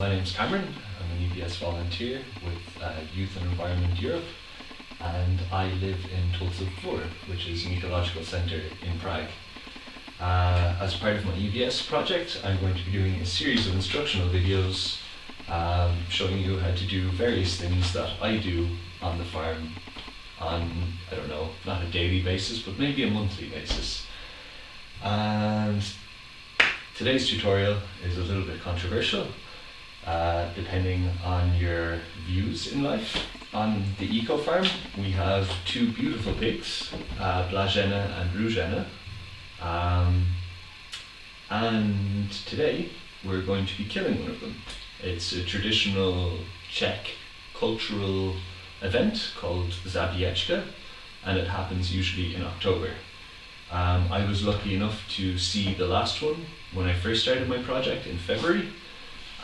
My name's Cameron. I'm an EBS volunteer with Youth and Environment Europe, and I live in Tulsa, which is an ecological centre in Prague. As part of my EBS project, I'm going to be doing a series of instructional videos showing you how to do various things that I do on the farm on, I don't know, not a daily basis, but maybe a monthly basis. And today's tutorial is a little bit controversial, depending on your views in life. On the eco farm, we have two beautiful pigs, Blagena and Rugena. And today we're going to be killing one of them. It's a traditional Czech cultural event called Zabiečka, and it happens usually in October. I was lucky enough to see the last one when I first started my project in February,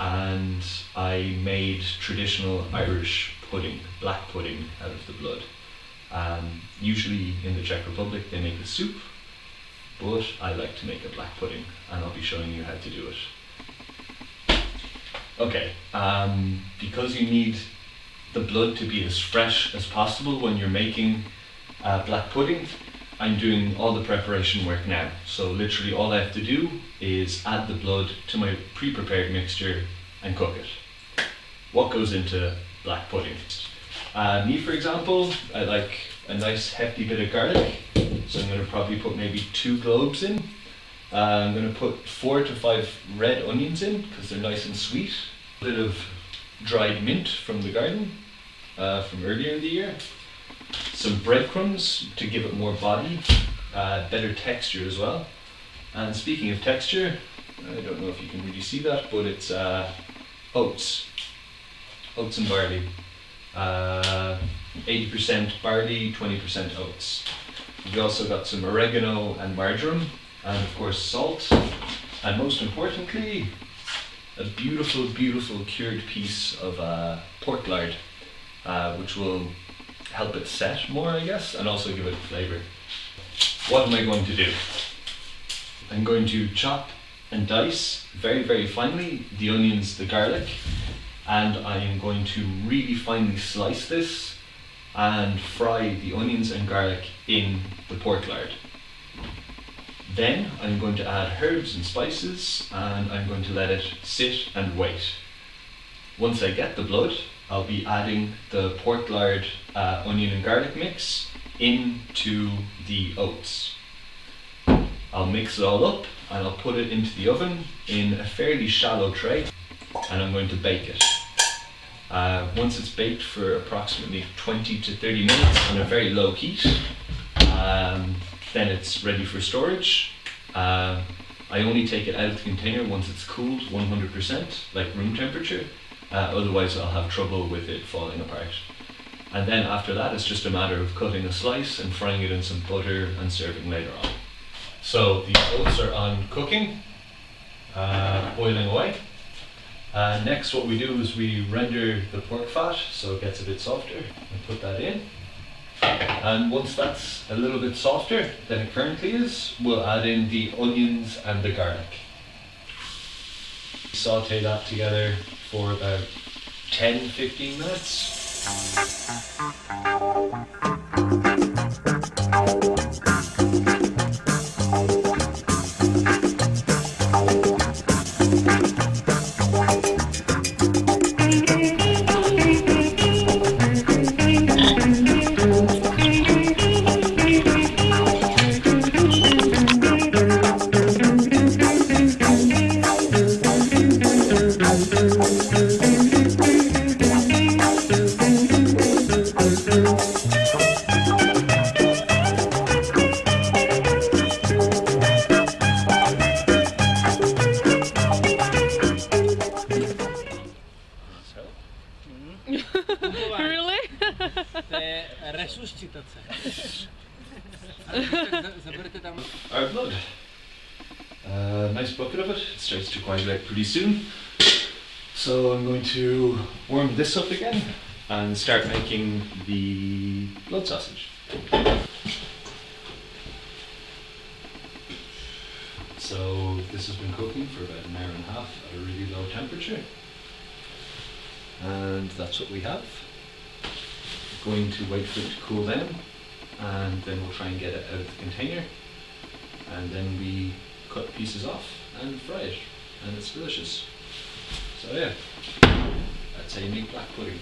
and I made traditional Irish pudding, black pudding, out of the blood. Usually in the Czech Republic they make a soup, but I like to make a black pudding, and I'll be showing you how to do it. Okay, because you need the blood to be as fresh as possible when you're making black pudding, I'm doing all the preparation work now. So literally all I have to do is add the blood to my pre-prepared mixture and cook it. What goes into black pudding? Me, for example, I like a nice hefty bit of garlic, so I'm going to probably put maybe 2 cloves in. I'm going to put 4 to 5 red onions in because they're nice and sweet. A bit of dried mint from the garden from earlier in the year. Some breadcrumbs to give it more body, better texture as well. And speaking of texture, I don't know if you can really see that, but it's oats and barley. 80% barley, 20% oats. We've also got some oregano and marjoram, and of course salt, and most importantly, a beautiful, beautiful cured piece of pork lard, which will help it set more, I guess, and also give it flavour. What am I going to do? I'm going to chop and dice very, very finely the onions, the garlic, and I am going to really finely slice this and fry the onions and garlic in the pork lard. Then I'm going to add herbs and spices, and I'm going to let it sit and wait. Once I get the blood, I'll be adding the pork lard onion and garlic mix into the oats. I'll mix it all up and I'll put it into the oven in a fairly shallow tray, and I'm going to bake it. Once it's baked for approximately 20 to 30 minutes on a very low heat, then it's ready for storage. I only take it out of the container once it's cooled 100%, like room temperature. Otherwise I'll have trouble with it falling apart. And then after that it's just a matter of cutting a slice and frying it in some butter and serving later on. So the oats are on cooking, boiling away. Next what we do is we render the pork fat so it gets a bit softer, and put that in. And once that's a little bit softer than it currently is, we'll add in the onions and the garlic. Saute that together for about 10-15 minutes. Really? Our blood. Nice bucket of it. It starts to coagulate pretty soon. So I'm going to warm this up again and start making the blood sausage. So this has been cooking for about an hour and a half at a really low temperature. And that's what we have. Going to wait for it to cool down, and then we'll try and get it out of the container, and then we cut pieces off and fry it, and it's delicious. So yeah, that's how you make black pudding.